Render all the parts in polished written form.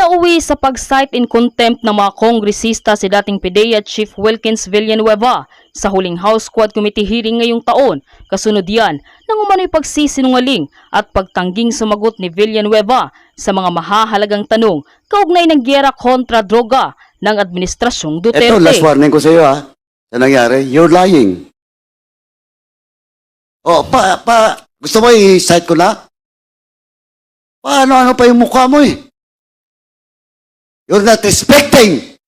Nauwi sa pag-cite in contempt ng mga kongresista si dating PIDEA Chief Wilkins Villanueva sa huling House Quad Committee hearing ngayong taon. Kasunod yan ng umano'y pagsisinungaling at pagtangging sumagot ni Villanueva sa mga mahahalagang tanong kaugnay ng giyera kontra droga ng Administrasyong Duterte. Ito, last warning ko sa iyo ha. Sa nangyari, you're lying. Oh, gusto mo i-cite ko na? Paano pa yung mukha mo eh? You're not respecting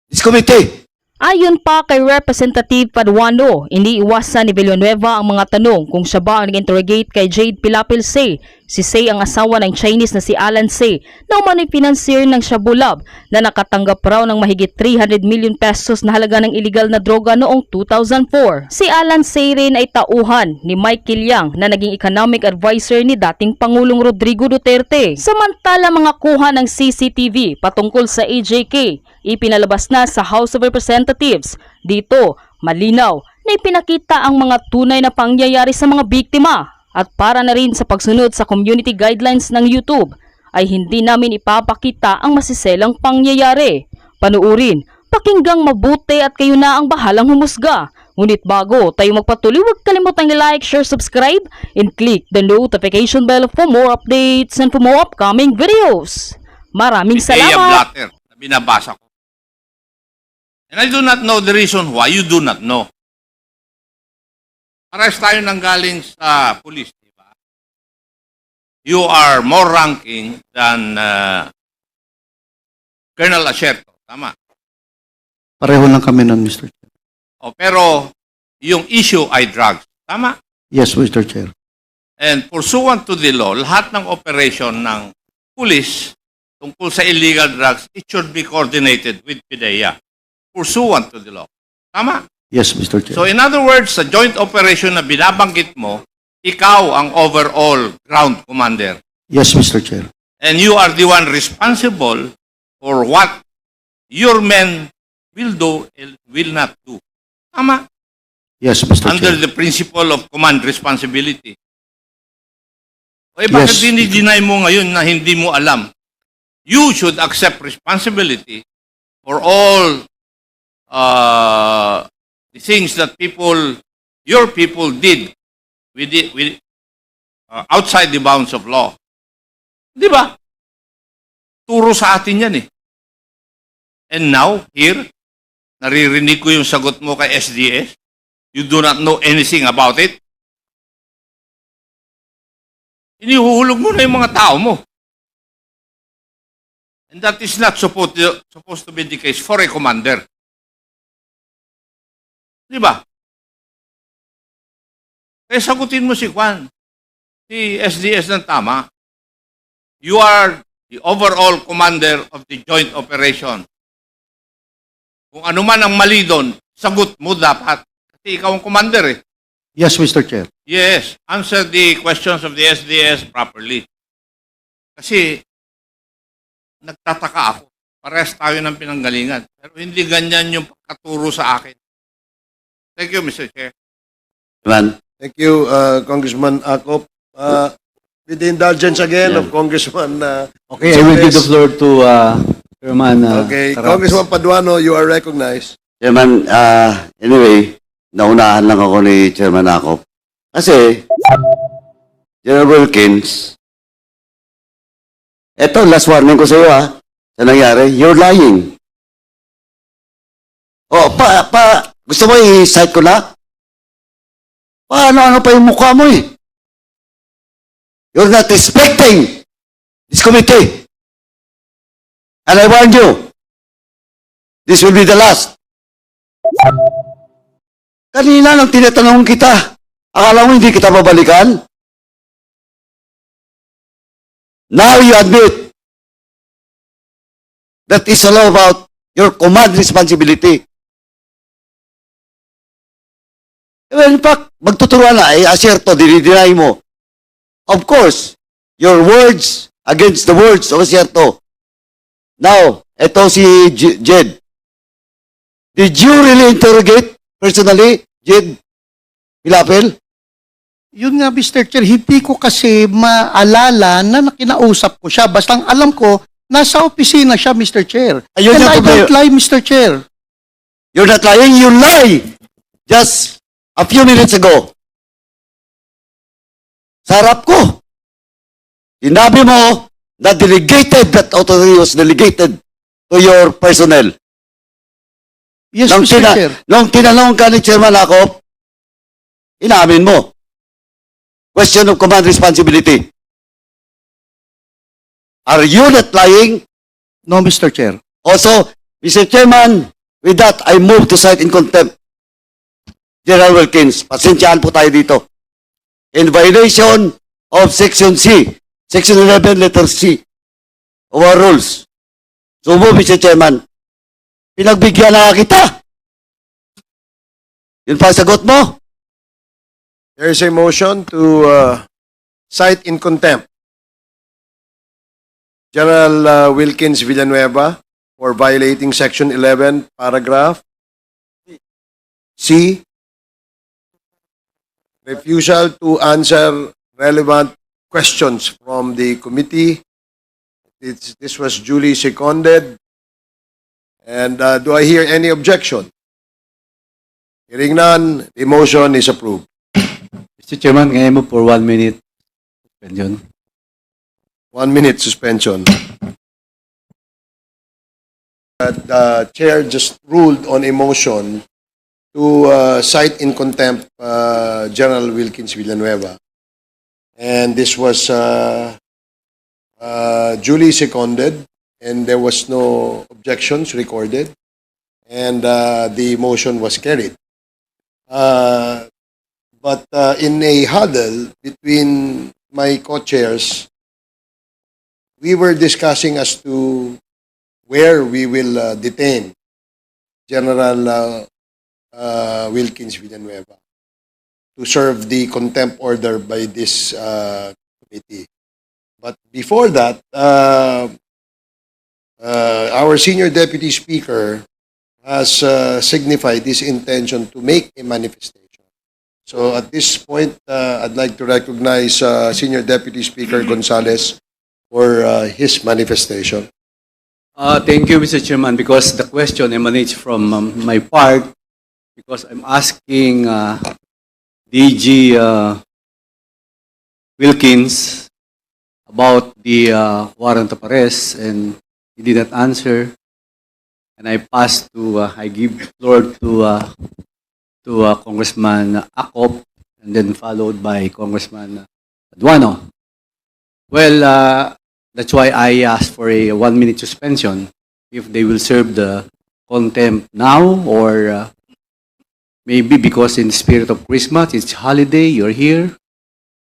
this committee. Ayon pa kay Representative Paduano, iniiwasan ni Villanueva ang mga tanong kung siya ba ang nag-interrogate kay Jade Pilapil Say. Si Say ang asawa ng Chinese na si Alan Say na umano'y financier ng Shabu Lab na nakatanggap raw ng mahigit 300 million pesos na halaga ng iligal na droga noong 2004. Si Alan Say rin ay tauhan ni Mike Kilyang na naging economic advisor ni dating Pangulong Rodrigo Duterte. Samantala mga kuha ng CCTV patungkol sa AJK, ipinalabas na sa House of Representatives. Dito, malinaw na ipinakita ang mga tunay na pangyayari sa mga biktima. At para na rin sa pagsunod sa community guidelines ng YouTube, ay hindi namin ipapakita ang masiselang pangyayari. Panuurin, pakinggang mabuti at kayo na ang bahalang humusga. Ngunit bago tayo magpatuloy, huwag kalimutang i-like, share, subscribe, and click the notification bell for more updates and for more upcoming videos. Maraming salamat! Blatter na binabasa ko. And I do not know the reason why you do not know. Parehas tayo nanggaling sa police, di ba? You are more ranking than Colonel Acerto, tama? Pareho lang kami nun, Mr. Chair. O, pero yung issue ay drugs, tama? Yes, Mr. Chair. And pursuant to the law, lahat ng operation ng police tungkol sa illegal drugs, it should be coordinated with PIDEA. Pursuant to the law. Tama? Yes, Mr. Chair. So in other words, sa joint operation na binabanggit mo, ikaw ang overall ground commander. Yes, Mr. Chair. And you are the one responsible for what your men will do and will not do. Tama? Yes, Mr. Under Chair. the principle of command responsibility. O bakit Yes. dinideny mo ngayon na hindi mo alam? You should accept responsibility for all the things that your people did outside the bounds of law. Di ba? Turo sa atin yan eh. And now, here, naririnig ko yung sagot mo kay SDS. You do not know anything about it. Inihuhulog mo na yung mga tao mo. And that is not supposed to be the case for a commander. Di ba? Kaya sagutin mo si Juan, si SDS ng tama. You are the overall commander of the joint operation. Kung ano man ang mali doon, sagot mo dapat. Kasi ikaw ang commander eh. Yes, Mr. Chair. Yes, answer the questions of the SDS properly. Kasi nagtataka ako. Parehas tayo ng pinanggalingan. Pero hindi ganyan yung pagkaturo sa akin. Thank you, Mr. Chair. Man, Thank you, Congressman Acop. With the indulgence again of Congressman Okay, I will give the floor to Chairman Okay, Taraps. Congressman Paduano, you are recognized. Chairman, anyway, naunahan lang ako ni Chairman Acop. Kasi, General Wilkins, ito, last warning ko sa iyo ha. Sa nangyari, you're lying. Oh, gusto mo i-cite ko na? Paano pa yung mukha mo eh? You're not respecting this committee. And I warn you, this will be the last. Kanina nang tinatanong kita, akala mo hindi kita babalikan? Now you admit that is all about your command responsibility. Well, in fact, magtuturuan na, aserto, dinideny mo. Of course, your words against the words of aserto. Now, eto si Jed. Did you really interrogate personally, Jed Pilapil? Yun nga, Mr. Chair, hindi ko kasi maalala na nakinausap ko siya. Basta ang alam ko, Nasa opisina siya, Mr. Chair. Ayun And yung I problema. don't lie, Mr. Chair. You're not lying, you lie! Just a few minutes ago. Sa harap ko. Sinabi mo na delegated, that authority was delegated to your personnel. Yes, Mr. Chair. Nung tinanong ka ni Chairman Akop, inamin mo. Question of command responsibility. Are you not lying? No, Mr. Chair. Also, Mr. Chairman, with that, I move to cite in contempt General Wilkins. Pasensyaan po tayo dito. In violation of Section C, Section 11, letter C, of our rules. So, Mr. Chairman, pinagbigyan na kita. Yun pa ang sagot mo? There is a motion to cite in contempt General Wilkins Villanueva for violating Section 11, paragraph C, refusal to answer relevant questions from the committee. This was duly seconded. And do I hear any objection? Hearing none, the motion is approved. Mr. Chairman, can I move for 1 minute suspension? 1 minute suspension. The chair just ruled on a motion to cite in contempt General Wilkins Villanueva. And this was duly seconded, and there was no objections recorded, and the motion was carried. But in a huddle between my co-chairs, we were discussing as to where we will detain General Wilkins Villanueva to serve the contempt order by this committee. But before that, our senior deputy speaker has signified his intention to make a manifestation. So at this point, I'd like to recognize Senior Deputy Speaker Gonzales for his manifestation. Thank you, Mr. Chairman, because the question emanates from my part, because I'm asking DG Wilkins about the warrant of arrest, and he did not answer. And I give the floor to Congressman Acop, and then followed by Congressman Paduano. Well, that's why I asked for a 1 minute suspension, if they will serve the contempt now, or maybe because in the spirit of Christmas, it's holiday, you're here.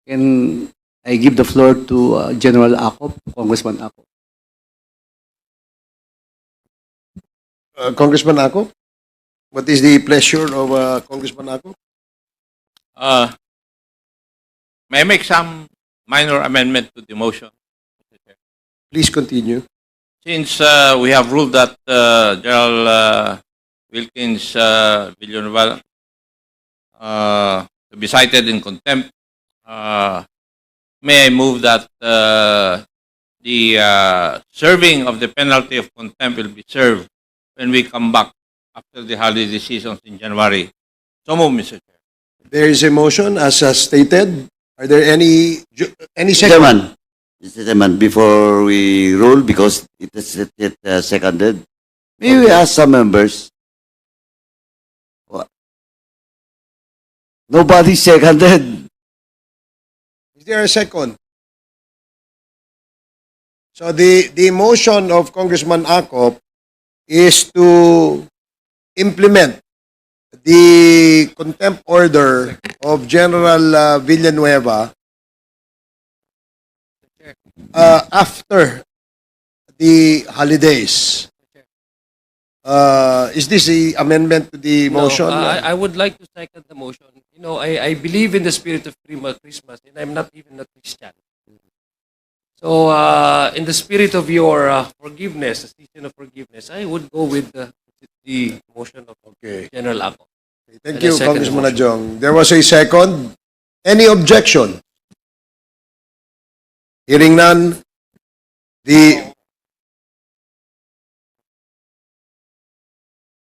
And I give the floor to General Acop, Congressman Acop. Congressman Ako, what is the pleasure of Congressman Ako? May I make some minor amendment to the motion? Please continue. Since we have ruled that General Wilkins Villanueva to be cited in contempt, may I move that the serving of the penalty of contempt will be served when we come back after the holiday seasons in January. So move, Mr. Chair. There is a motion as stated. Are there any second? Chairman, Mr. Chairman, before we rule, because it is seconded, may we ask some members? What? Nobody seconded. Is there a second? So the motion of Congressman Acop is to implement the contempt order of General Villanueva after the holidays. Is this the amendment to the motion? No, I would like to second the motion. You know, I believe in the spirit of Christmas, and I'm not even a Christian. So, in the spirit of your forgiveness, the season of forgiveness, I would go with the motion of General Ako. Okay, thank And you, a second Congressman motion. Adjong. There was a second. Any objection? Hearing none, the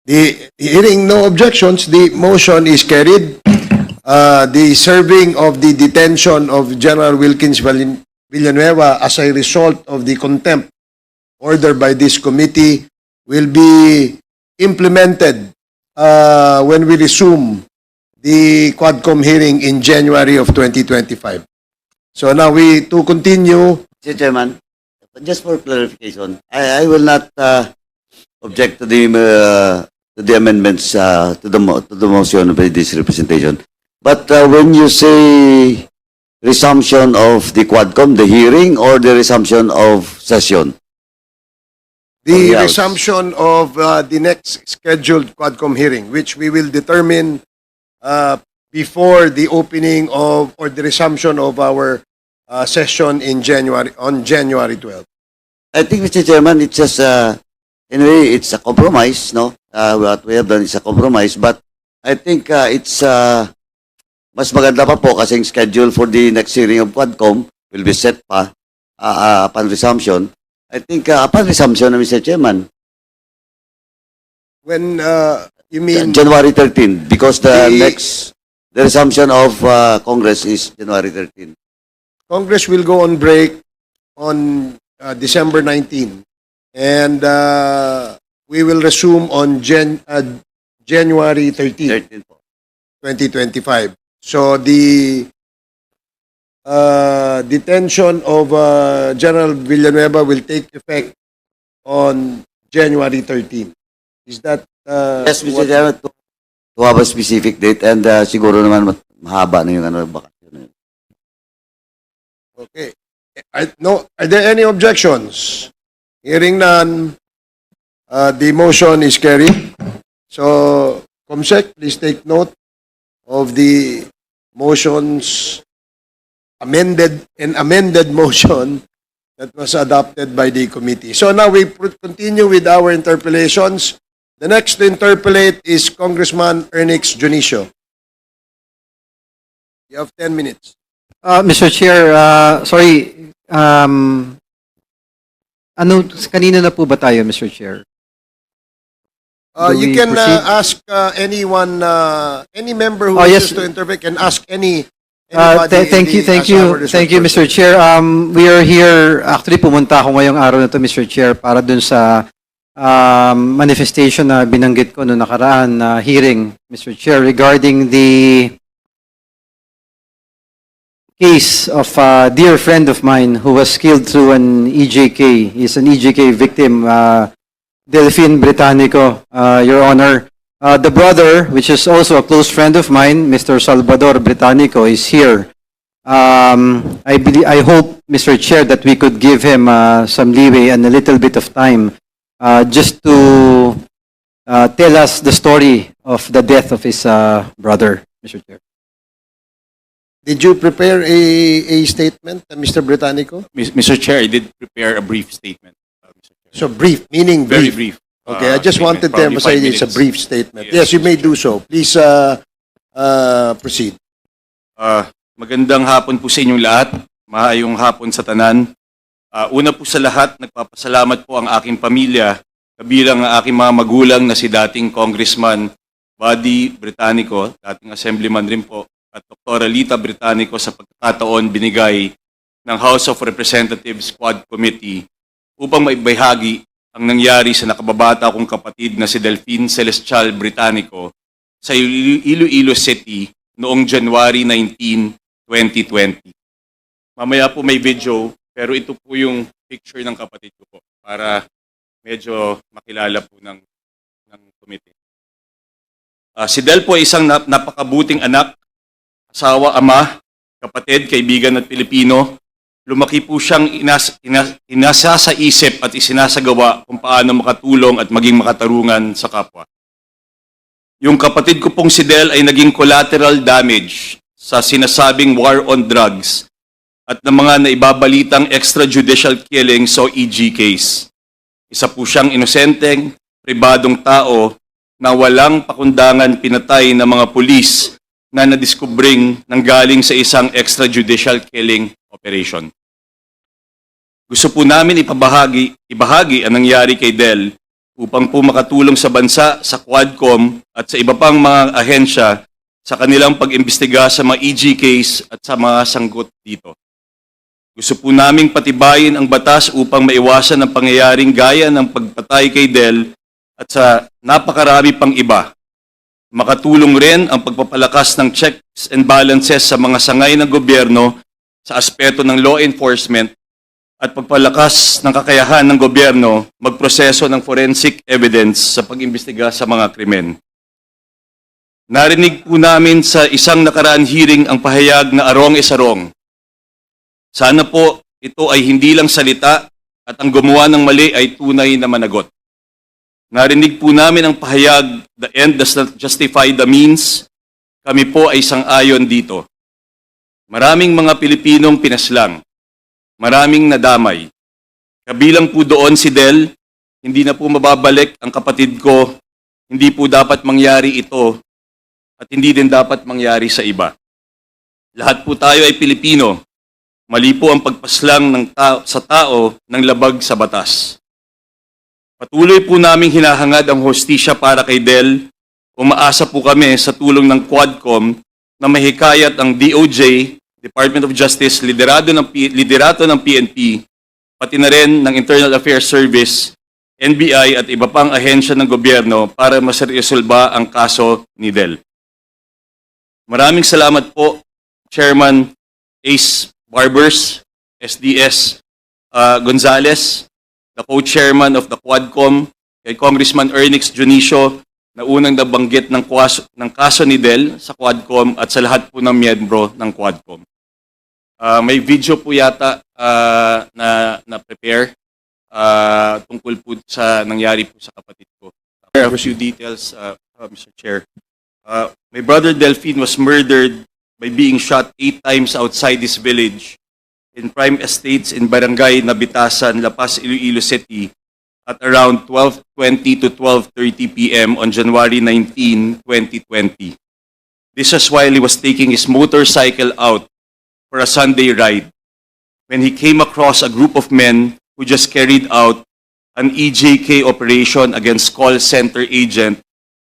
Hearing no objections, the motion is carried. The serving of the detention of General Wilkins Villanueva as a result of the contempt order by this committee will be implemented when we resume the Quadcom hearing in January of 2025. So now to continue. Mr. Chairman, just for clarification, I will not object to the amendments to the motion by this representation. But when you say resumption of the Quadcom, the hearing, or the resumption of session? The Yes. resumption of the next scheduled Quadcom hearing, which we will determine before the opening of or the resumption of our session in January 12th. I think, Mr. Chairman, it's just, anyway, it's a compromise, no? What we have done is a compromise, but I think it's mas maganda pa po kasing schedule for the next hearing of Quadcom will be set pa upon resumption. I think upon resumption, Mr. Chairman, When you mean January 13, because the The- resumption of Congress is January 13. Congress will go on break on December 19, and we will resume on January 13, 13 po. 2025. So the detention of General Villanueva will take effect on January 13. Is that Yes, Mr. Chairman, to have a specific date, and siguro naman mahaba na yung bakasyon na yun. Okay. Are there any objections? Hearing none, the motion is carried. So, Comsec, please take note of the motions, amended motion that was adopted by the committee. So now we continue with our interpellations. The next to interpellate is Congressman Ernix Junicio. You have 10 minutes. Mr. Chair, sorry, kanina na po ba tayo, Mr. Chair? Do You we can proceed? ask anyone, any member who Oh, wishes yes. to intervene can ask anybody. Thank you, as our thank you, resource Mr. Chair. We are here, actually pumunta ako ngayong araw na to, Mr. Chair, para dun sa manifestation na binanggit ko noong nakaraan na hearing, Mr. Chair, regarding the case of a dear friend of mine who was killed through an EJK. He's an EJK victim, Delphine Britannico, Your Honor. The brother, which is also a close friend of mine, Mr. Salvador Britannico, is here. I hope, Mr. Chair, that we could give him some leeway and a little bit of time just to tell us the story of the death of his brother, Mr. Chair. Did you prepare a statement, Mr. Britannico? Mr. Chair, I did prepare a brief statement. Mr. Chair. So brief, meaning Very brief. brief. Okay, I just Statement, wanted to probably emphasize 5 it's a minutes. brief statement. Yes, Yes, you Mr. may Chair. do so. Please proceed. Magandang hapon po sa inyong lahat. Maayong hapon sa tanan. Una po sa lahat, nagpapasalamat po ang aking pamilya, kabilang ang aking mga magulang na si dating Congressman Buddy Britannico, dating Assemblyman rin po, at Dr. Lita Britannico sa pagkakataon binigay ng House of Representatives Quad Committee upang maibahagi ang nangyari sa nakababata kong kapatid na si Delphine Celestial Britannico sa Iloilo City noong January 19, 2020. Mamaya po may video, pero ito po yung picture ng kapatid ko po para medyo makilala po ng committee. Si Del po ay isang napakabuting anak, asawa, ama, kapatid, kaibigan at Pilipino. Lumaki po siyang inasa sa isip at isinasagawa kung paano makatulong at maging makatarungan sa kapwa. Yung kapatid ko pong si Del ay naging collateral damage sa sinasabing war on drugs at ng mga naibabalitang extrajudicial killings o EG case. Isa po siyang inosenteng, pribadong tao na walang pakundangan pinatay ng mga pulis na nadiskubring nanggaling sa isang extrajudicial killing operation. Gusto po namin ibahagi ang nangyari kay Del upang po makatulong sa bansa, sa Quadcom at sa iba pang mga ahensya sa kanilang pag-imbestiga sa mga EG case at sa mga sangkot dito. Gusto po naming patibayin ang batas upang maiwasan ang pangyayaring gaya ng pagpatay kay Del at sa napakarami pang iba. Makatulong rin ang pagpapalakas ng checks and balances sa mga sangay ng gobyerno sa aspeto ng law enforcement at pagpalakas ng kakayahan ng gobyerno magproseso ng forensic evidence sa pag-imbestiga sa mga krimen. Narinig po namin sa isang nakaraan hearing ang pahayag na arong is arong. Sana po ito ay hindi lang salita at ang gumawa ng mali ay tunay na managot. Narinig po namin ang pahayag, the end does not justify the means. Kami po ay sang-ayon dito. Maraming mga Pilipinong pinaslang. Maraming nadamay. Kabilang po doon si Del, hindi na po mababalik ang kapatid ko. Hindi po dapat mangyari ito at hindi din dapat mangyari sa iba. Lahat po tayo ay Pilipino. Mali po ang pagpaslang sa tao ng labag sa batas. Patuloy po naming hinahangad ang hostisya para kay Del. Umaasa po kami sa tulong ng Quadcom na mahikayat ang DOJ, Department of Justice, liderato ng PNP, pati na rin ng Internal Affairs Service, NBI at iba pang ahensya ng gobyerno para maseryosolba ang kaso ni Del. Maraming salamat po, Chairman Ace Barbers, SDS Gonzales, the co-chairman of the Quadcom, kay Congressman Ernix Junicio, na unang nabanggit ng kaso ni Del sa Quadcom at sa lahat po ng miyembro ng Quadcom. May video po yata na prepare tungkol po sa nangyari po sa kapatid ko. A few details, Mr. Chair. My brother Delphine was murdered by being shot 8 times outside this village in Prime Estates in Barangay Nabitasan, La Paz, Iloilo City at around 12:20 to 12:30 p.m. on January 19, 2020. This was while he was taking his motorcycle out for a Sunday ride when he came across a group of men who just carried out an EJK operation against call center agent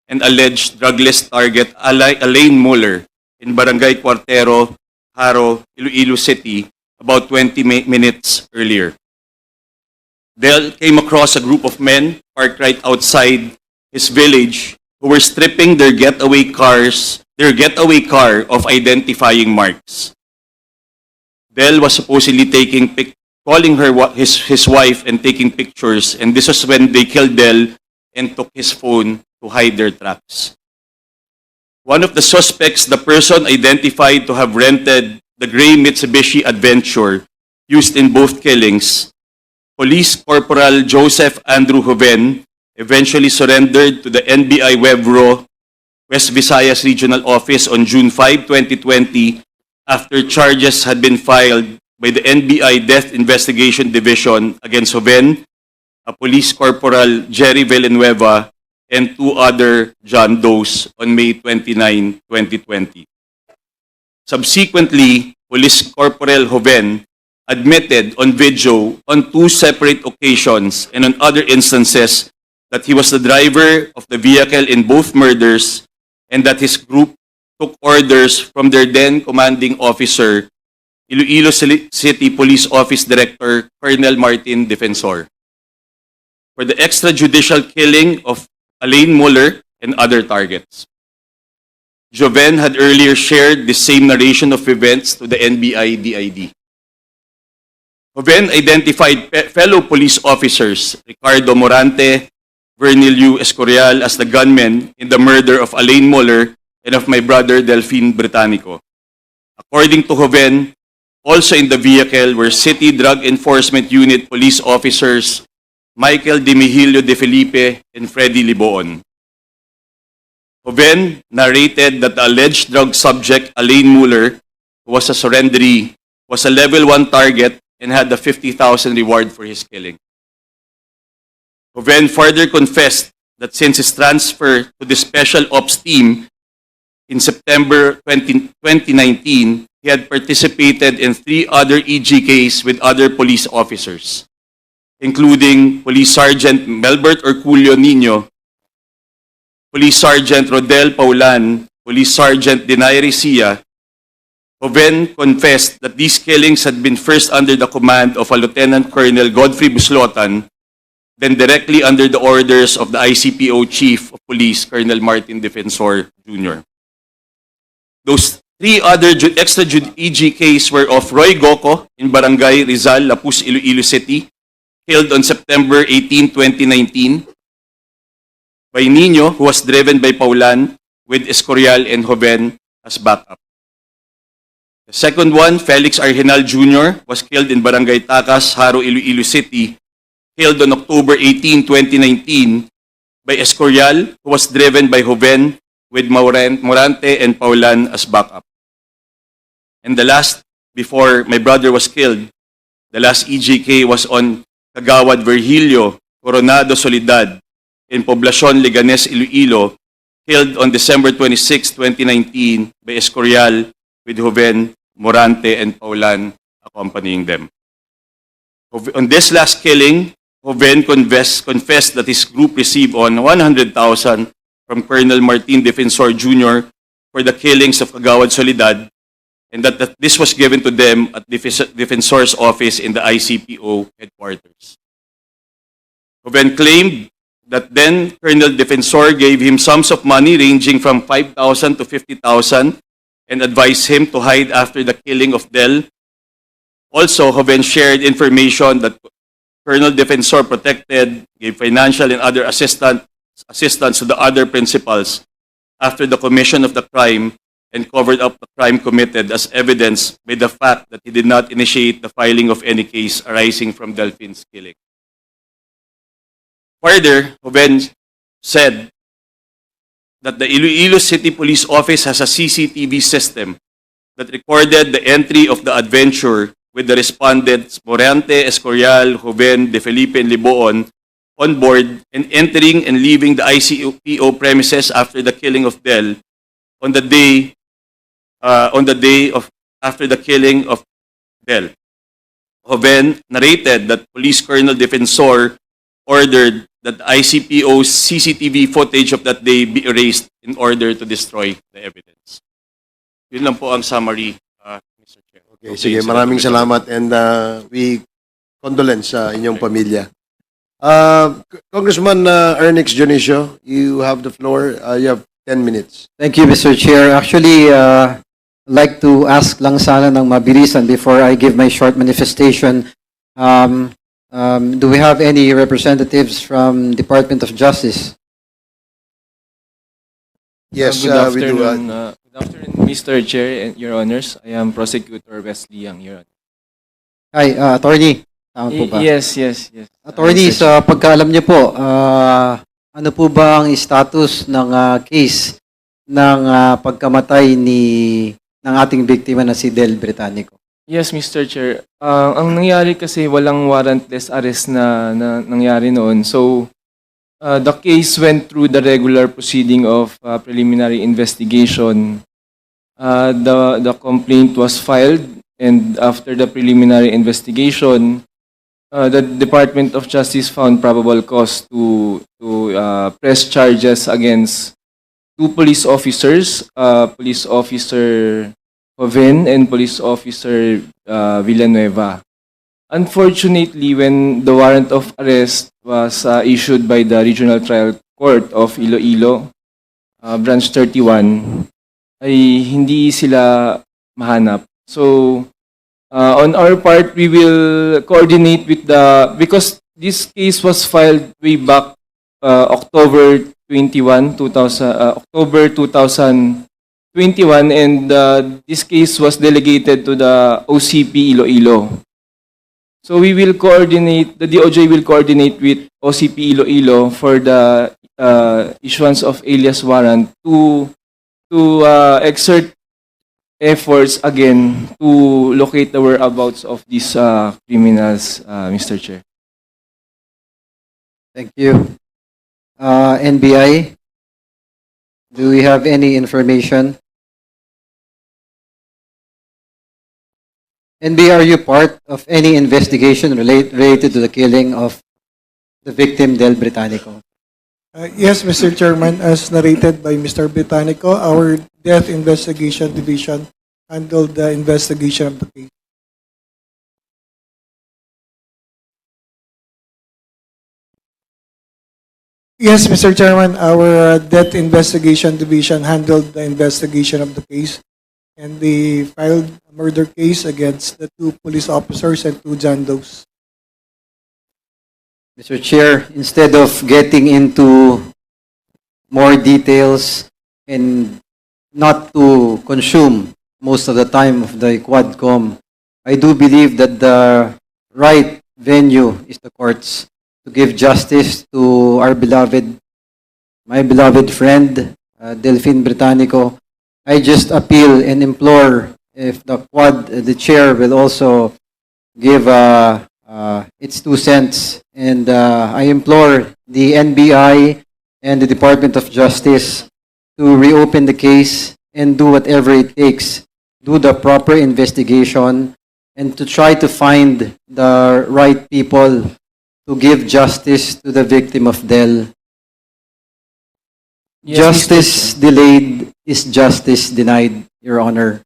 and alleged drug list target Alain Muller in Barangay Cuartero, Haro, Iloilo City about 20 minutes earlier. Del came across a group of men parked right outside his village who were stripping their getaway car of identifying marks. Del was supposedly calling her his wife and taking pictures, and this was when they killed Del and took his phone to hide their tracks. One of the suspects, the person identified to have rented the gray Mitsubishi Adventure used in both killings, Police Corporal Joseph Andrew Joven, eventually surrendered to the NBI Webro West Visayas Regional Office on June 5, 2020 after charges had been filed by the NBI Death Investigation Division against Joven, a Police Corporal Jerry Villanueva, and 2 other John Does on May 29, 2020. Subsequently, Police Corporal Joven admitted on video on 2 separate occasions and on other instances that he was the driver of the vehicle in both murders and that his group took orders from their then commanding officer, Iloilo City Police Office Director Colonel Martin Defensor, for the extrajudicial killing of Alain Muller and other targets. Joven had earlier shared the same narration of events to the NBI DID. Joven identified fellow police officers Ricardo Morante, Vernilio Escorial as the gunmen in the murder of Alain Muller and of my brother Delphine Britannico. According to Joven, also in the vehicle were City Drug Enforcement Unit police officers Michael Dimihilio de Felipe and Freddy Liboon. Joven narrated that the alleged drug subject, Alain Muller, who was a surrenderee, was a level 1 target and had a 50,000 reward for his killing. Joven further confessed that since his transfer to the Special Ops team in September 2019, he had participated in 3 other EGKs with other police officers. including Police Sergeant Melbert Orculio Nino, Police Sergeant Rodel Paulan, Police Sergeant Denay Risia, Joven confessed that these killings had been first under the command of a Lieutenant Colonel Godfrey Buslotan, then directly under the orders of the ICPO Chief of Police, Colonel Martin Defensor Jr. Those three other extrajudicial EGKs were of Roy Goco in Barangay Rizal, Lapus, Iloilo City, killed on September 18, 2019, by Nino, who was driven by Paulan, with Escorial and Joven as backup. The second one, Felix Argenal Jr., was killed in Barangay Takas, Haro, Iloilo City, killed on October 18, 2019, by Escorial, who was driven by Joven, with Morante and Paulan as backup. And the last, before my brother was killed, the last EGK was on Kagawad Virgilio, Coronado Soledad, in Poblacion, Leganes, Iloilo, killed on December 26, 2019 by Escorial with Joven, Morante, and Paulan accompanying them. On this last killing, Joven confessed that his group received on 100,000 from Colonel Martin Defensor Jr. for the killings of Kagawad Soledad, and that this was given to them at Defensor's office in the ICPO headquarters. Joven claimed that then Colonel Defensor gave him sums of money ranging from 5,000 to 50,000 and advised him to hide after the killing of Del. Also, Joven shared information that Colonel Defensor protected, gave financial and other assistance to the other principals after the commission of the crime and covered up the crime committed as evidenced by the fact that he did not initiate the filing of any case arising from Delphine's killing. Further, Joven said that the Iloilo City Police Office has a CCTV system that recorded the entry of the adventure with the respondents Morante, Escorial, Joven, De Felipe, and Liboon on board and entering and leaving the ICPO premises after the killing of Del on the day after the killing of Del. Joven narrated that Police Colonel Defensor ordered that the ICPO's CCTV footage of that day be erased in order to destroy the evidence. Yun lang po ang summary, Mr. Chair. Okay, sige, maraming salamat and we condolence sa inyong pamilya. Congressman Ernix Dionisio, you have the floor. You have 10 minutes. Thank you, Mr. Chair. Actually, I'd like to ask lang sana ng mabilisan before I give my short manifestation. Do we have any representatives from Department of Justice? Yes, Good we do. afternoon, good afternoon, Mr. Chair and Your Honors. I am Prosecutor Wesley Yang, Your Honor. Hi, Attorney. Tama po ba? Yes. Attorney, sa pagkaalam niyo po, ano po ba ang status ng case ng pagkamatay ng ating biktima na si Del Britannico? Yes, Mr. Chair. Ang nangyari kasi walang warrantless arrest na nangyari noon. So, the case went through the regular proceeding of preliminary investigation. The complaint was filed, and after the preliminary investigation, the Department of Justice found probable cause to press charges against two police officers, Police Officer Joven and Police Officer Villanueva. Unfortunately, when the warrant of arrest was issued by the Regional Trial Court of Iloilo, Branch 31, ay hindi sila mahanap. So, on our part, we will coordinate with because this case was filed way back October 2021, and this case was delegated to the OCP Iloilo. So we will coordinate, the DOJ will coordinate with OCP Iloilo for the issuance of alias warrant to exert efforts again to locate the whereabouts of these criminals, Mr. Chair. Thank you. NBI, do we have any information? NBI, are you part of any investigation related to the killing of the victim, Del Britannico? Yes, Mr. Chairman, as narrated by Mr. Britannico, our Death Investigation Division handled the investigation of the case. Yes, Mr. Chairman, our Death Investigation Division handled the investigation of the case, and they filed a murder case against the 2 police officers and 2 John Does. Mr. Chair, instead of getting into more details and not to consume most of the time of the Quadcom, I do believe that the right venue is the courts to give justice to my beloved friend, Delphine Britannico. I just appeal and implore if the chair will also give its 2 cents, and I implore the NBI and the Department of Justice to reopen the case and do whatever it takes, do the proper investigation, and to try to find the right people to give justice to the victim of Del. Yes, Justice delayed is justice denied, Your Honor.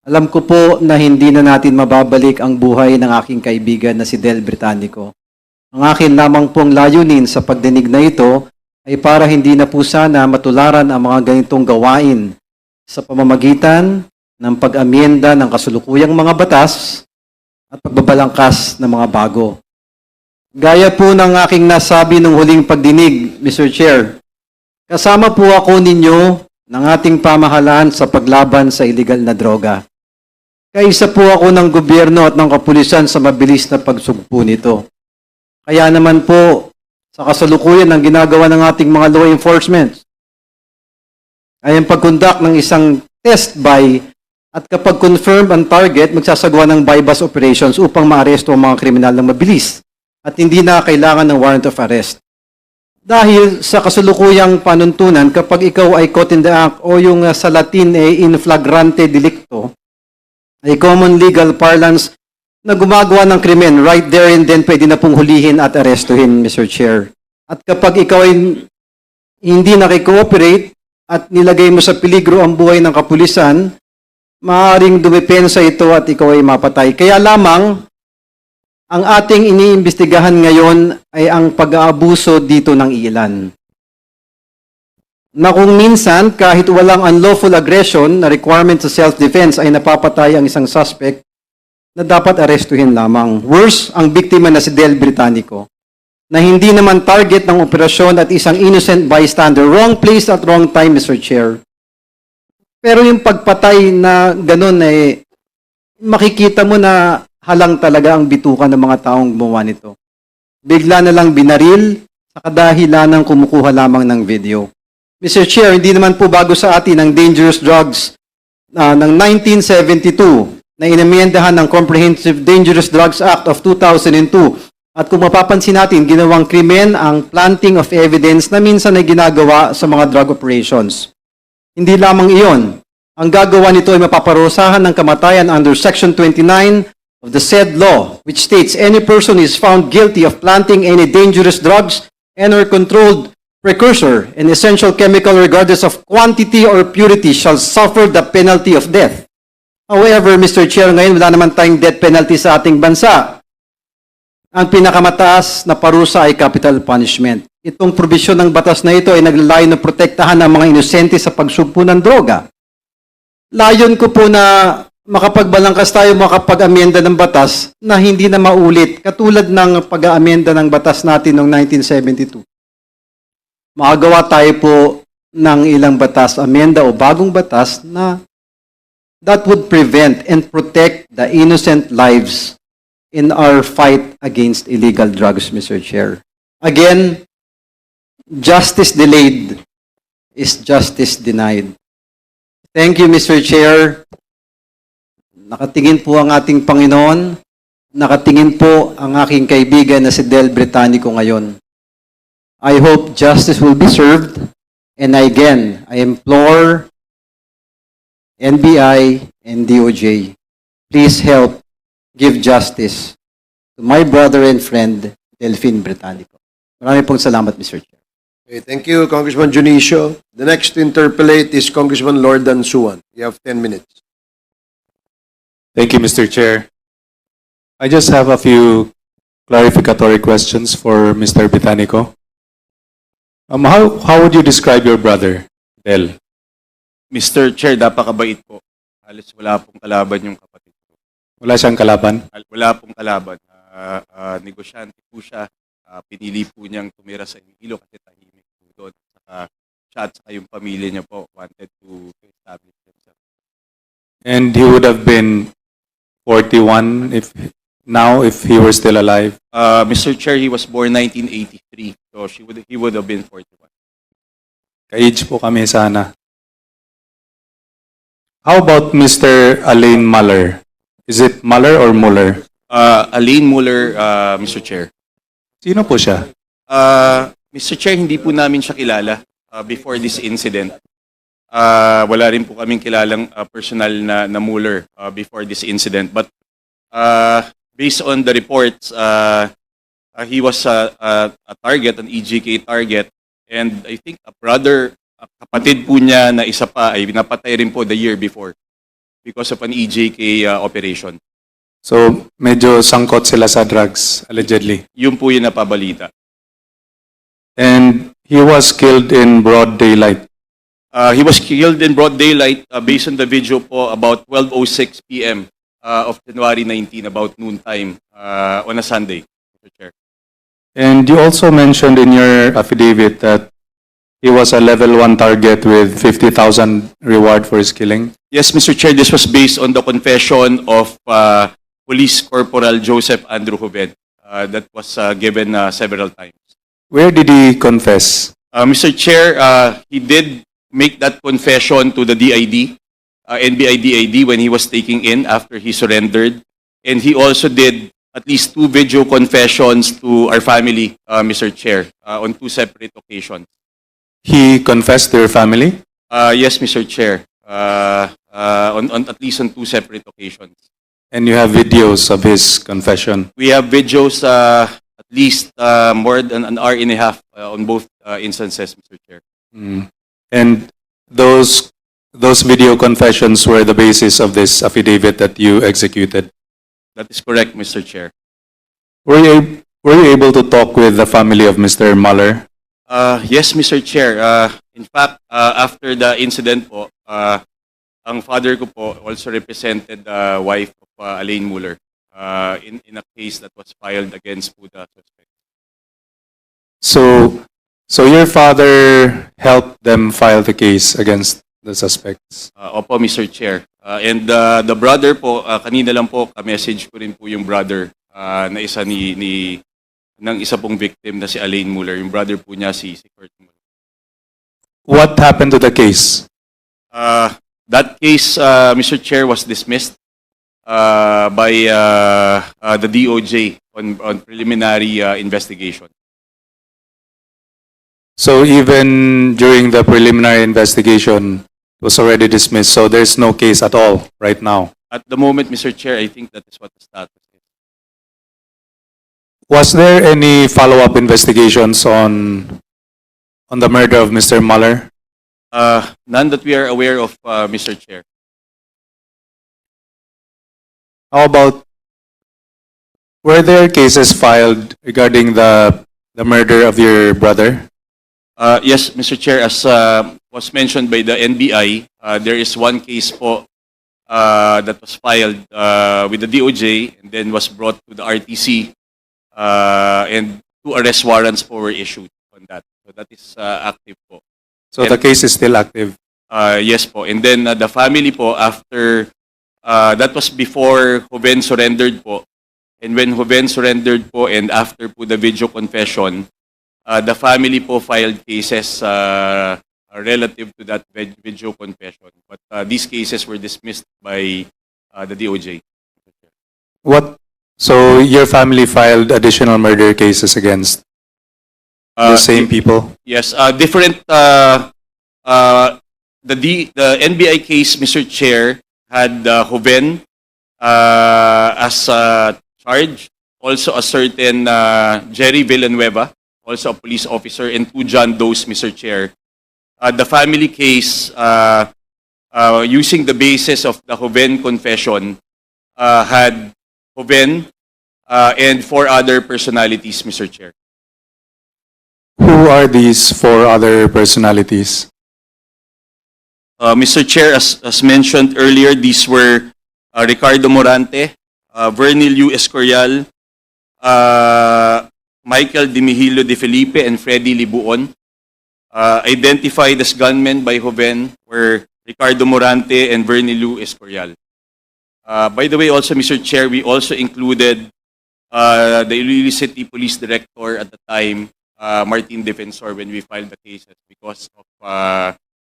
Alam ko po na hindi na natin mababalik ang buhay ng aking kaibigan na si Del Britannico. Ang akin lamang pong layunin sa pagdinig na ito ay para hindi na po sana matularan ang mga ganitong gawain sa pamamagitan ng pag-amyenda ng kasulukuyang mga batas at pagbabalangkas ng mga bago. Gaya po ng aking nasabi nung huling pagdinig, Mr. Chair, kasama po ako ninyo ng ating pamahalaan sa paglaban sa illegal na droga. Kaisa po ako ng gobyerno at ng kapulisan sa mabilis na pagsugpo nito. Kaya naman po, sa kasalukuyan ng ginagawa ng ating mga law enforcement, ay ang pagkundak ng isang test buy at kapag confirm ang target, magsasagawa ng bypass operations upang maaresto ang mga kriminal ng mabilis at hindi na kailangan ng warrant of arrest. Dahil sa kasalukuyang panuntunan, kapag ikaw ay caught in the act o yung sa Latin ay in flagrante delicto, ay common legal parlance na gumagawa ng krimen, right there and then pwede na pong hulihin at arestuhin, Mr. Chair. At kapag ikaw ay hindi nakikooperate at nilagay mo sa peligro ang buhay ng kapulisan, maaaring dumepensa ito at ikaw ay mapatay. Kaya lamang, ang ating iniimbestigahan ngayon ay ang pag-aabuso dito ng ilan. Na kung minsan, kahit walang unlawful aggression na requirement sa self-defense ay napapatay ang isang suspect na dapat arestuhin lamang. Worse, ang biktima na si Del Britannico, na hindi naman target ng operasyon at isang innocent bystander. Wrong place at wrong time, Mr. Chair. Pero yung pagpatay na ganun ay makikita mo na halang talaga ang bitukan ng mga taong gumawa nito. Bigla na lang binaril sa kadahilan ng kumukuha lamang ng video. Mr. Chair, hindi naman po bago sa atin ang dangerous drugs ng 1972 na inamyendahan ng Comprehensive Dangerous Drugs Act of 2002. At kung mapapansin natin, ginawang krimen ang planting of evidence na minsan ay ginagawa sa mga drug operations. Hindi lamang iyon. Ang gagawa nito ay mapaparusahan ng kamatayan under Section 29 of the said law, which states any person is found guilty of planting any dangerous drugs and or controlled precursor and essential chemical regardless of quantity or purity shall suffer the penalty of death. However, Mr. Chair, ngayon wala naman tayong death penalty sa ating bansa. Ang pinakamataas na parusa ay capital punishment. Itong probisyon ng batas na ito ay naglalayo na protektahan ang mga inosente sa pagsugpo ng droga. Layon ko po na makapagbalangkas tayo makapag-amyenda ng batas na hindi na maulit katulad ng pag-aamyenda ng batas natin noong 1972. Makagawa tayo po ng ilang batas, amyenda o bagong batas na that would prevent and protect the innocent lives in our fight against illegal drugs, Mr. Chair. Again, justice delayed is justice denied. Thank you, Mr. Chair. Nakatingin po ang ating Panginoon. Nakatingin po ang aking kaibigan na si Del Britannico ngayon. I hope justice will be served. And again, I implore NBI and DOJ, please help give justice to my brother and friend, Delphine Britannico. Maraming pong salamat, Mr. Chair. Okay, thank you, Congressman Junicio. The next to interpellate is Congressman Lord Dansuan. You have 10 minutes. Thank you, Mr. Chair. I just have a few clarificatory questions for Mr. Britannico. How would you describe your brother, Del? Mr. Chair, napakabait po. Halos wala pong kalaban yung kapatid ko. Wala siyang kalaban? Wala pong kalaban. Negosyante po siya. Pinili po niyang tumira sa Iloilo kasi tahimik po doon. Siya at saka yung pamilya niya po wanted to establish himself. And he would have been 41 if he were still alive? Mr. Chair, he was born 1983. So he would have been 41. Ka-age po kami sana. How about Mr. Alain Muller? Is it Muller or Muller? Alain Muller, Mr. Chair. Sino po siya? Mr. Chair, hindi po namin siya kilala before this incident. Wala rin po kaming kilalang personal na Muller before this incident. But based on the reports, he was a target, an EJK target. And I think kapatid po niya na isa pa ay napatay rin po the year before because of an EJK operation. So, medyo sangkot sila sa drugs, allegedly. Yun po yung napabalita. And he was killed in broad daylight. He was killed in broad daylight based on the video po about 12:06 p.m. Of January 19, about noon time on a Sunday, Mr. Chair. And you also mentioned in your affidavit that he was a level 1 target with 50,000 reward for his killing. Yes, Mr. Chair, this was based on the confession of Police Corporal Joseph Andrew Joven that was given several times. Where did he confess? Mr. Chair, he did make that confession to the DID, NBI DID, when he was taking in after he surrendered. And he also did at least 2 video confessions to our family, Mr. Chair, on 2 separate occasions. He confessed to your family? Yes, Mr. Chair, on at least on 2 separate occasions. And you have videos of his confession? We have videos at least more than an hour and a half on both instances, Mr. Chair. And those video confessions were the basis of this affidavit that you executed? That is correct, Mr. Chair. Were you able to talk with the family of Mr. Muller? Yes, Mr. Chair. In fact, after the incident po, ang father ko po also represented the wife of Alain Muller in a case that was filed against po the suspect. So your father helped them file the case against the suspects? Opo, Mr. Chair. And the brother po, kanina lang po, ka-message ko rin po yung brother na isa ng isa pong victim na si Alain Muller. Yung brother po niya si Kurt Muller. What happened to the case? That case, Mr. Chair, was dismissed by the DOJ on preliminary investigation. So even during the preliminary investigation, it was already dismissed. So there's no case at all right now. At the moment, Mr. Chair, I think that is what the status is. Was there any follow-up investigations on the murder of Mr. Muller? None that we are aware of, Mr. Chair. How about, were there cases filed regarding the murder of your brother? Yes, Mr. Chair, as was mentioned by the NBI, there is one case po that was filed with the DOJ and then was brought to the RTC and 2 arrest warrants po were issued on that. So that is active po. So the case is still active? Yes po. And then the family po, after, that was before Joven surrendered po. And when Joven surrendered po and after po the video confession, the family po filed cases relative to that video confession. But these cases were dismissed by the DOJ. So your family filed additional murder cases against the same people? Yes, different. The NBI case, Mr. Chair, had Joven, as charged. Also a certain Jerry Villanueva, also a police officer, and 2 John Does, Mr. Chair. The family case, using the basis of the Joven confession, had Joven and 4 other personalities, Mr. Chair. Who are these 4 other personalities? Mr. Chair, as mentioned earlier, these were Ricardo Morante, Vernilio Escorial, Michael Dimihilo de Felipe, and Freddy Libuon. Identified as gunmen by Joven were Ricardo Morante and Vernilio Escorial. By the way, also, Mr. Chair, we also included the Iloilo City Police Director at the time, Martin Defensor, when we filed the cases because of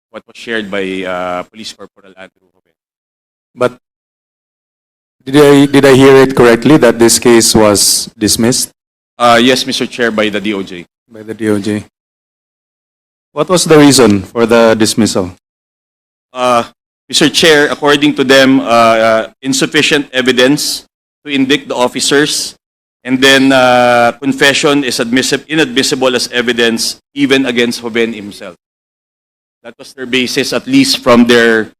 what was shared by Police Corporal Andrew Joven. But did I hear it correctly that this case was dismissed Yes, Mr. Chair, by the DOJ. by the DOJ? What was the reason for the dismissal? Mr. Chair, according to them, insufficient evidence to indict the officers, and then confession is inadmissible as evidence even against Joven himself. That was their basis, at least from their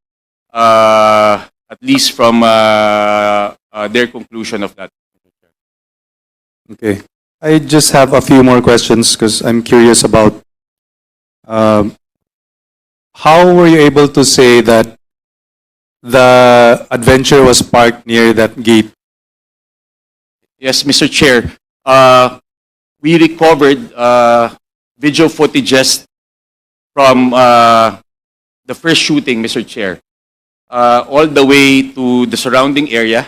conclusion of that. Okay. I just have a few more questions because I'm curious about how were you able to say that the adventure was parked near that gate? Yes, Mr. Chair. We recovered video footages from the first shooting, Mr. Chair, all the way to the surrounding area,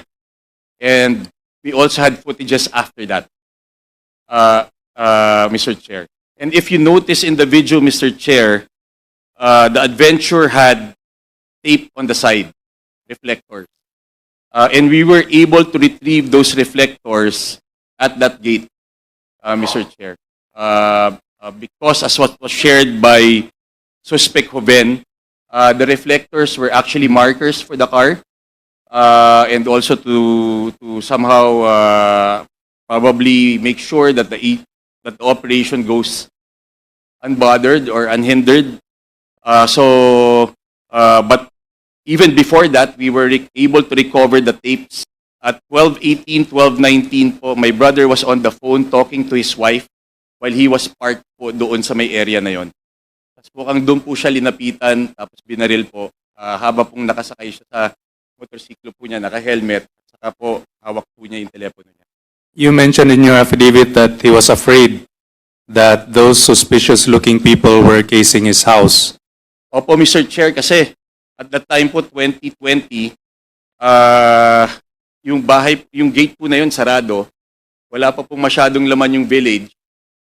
and we also had footages after that, Mr. Chair. And if you notice in the video, Mr. Chair, the adventure had tape on the side, reflectors. And we were able to retrieve those reflectors at that gate, Mr. Chair. Because as what was shared by suspect Joven, the reflectors were actually markers for the car, and also to somehow probably make sure that the operation goes unbothered or unhindered. But even before that, we were able to recover the tapes. At 12:18, 12:19 po, my brother was on the phone talking to his wife while he was parked po doon sa may area na yon. Tapos mukhang doon po siya linapitan, tapos binaril po. Haba pong nakasakay siya sa motorsiklo po niya, naka-helmet, saka po hawak po niya yung telepono niya. You mentioned in your affidavit that he was afraid that those suspicious-looking people were casing his house. Opo, Mr. Chair, kasi at that time po, 2020, yung gate po na yun sarado, wala pa pong masyadong laman yung village.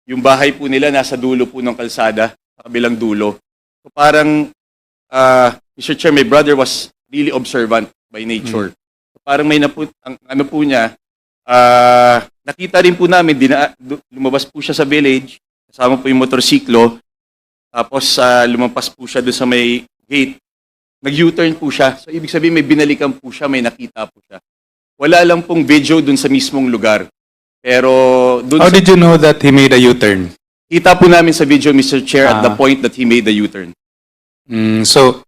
Yung bahay po nila nasa dulo po ng kalsada, sa kabilang dulo. So parang, Mr. Chair, my brother was really observant by nature. So parang may ano po niya, nakita rin po namin, lumabas po siya sa village, kasama po yung motorsiklo, tapos lumampas po siya doon sa may gate. Nag-U-turn po siya. So ibig sabihin may binalikan po siya, may nakita po siya. Wala lang pong video doon sa mismong lugar. Pero doon How did you know that he made a U-turn? Kita po namin sa video, Mr. Chair, at the point that he made the U-turn. So,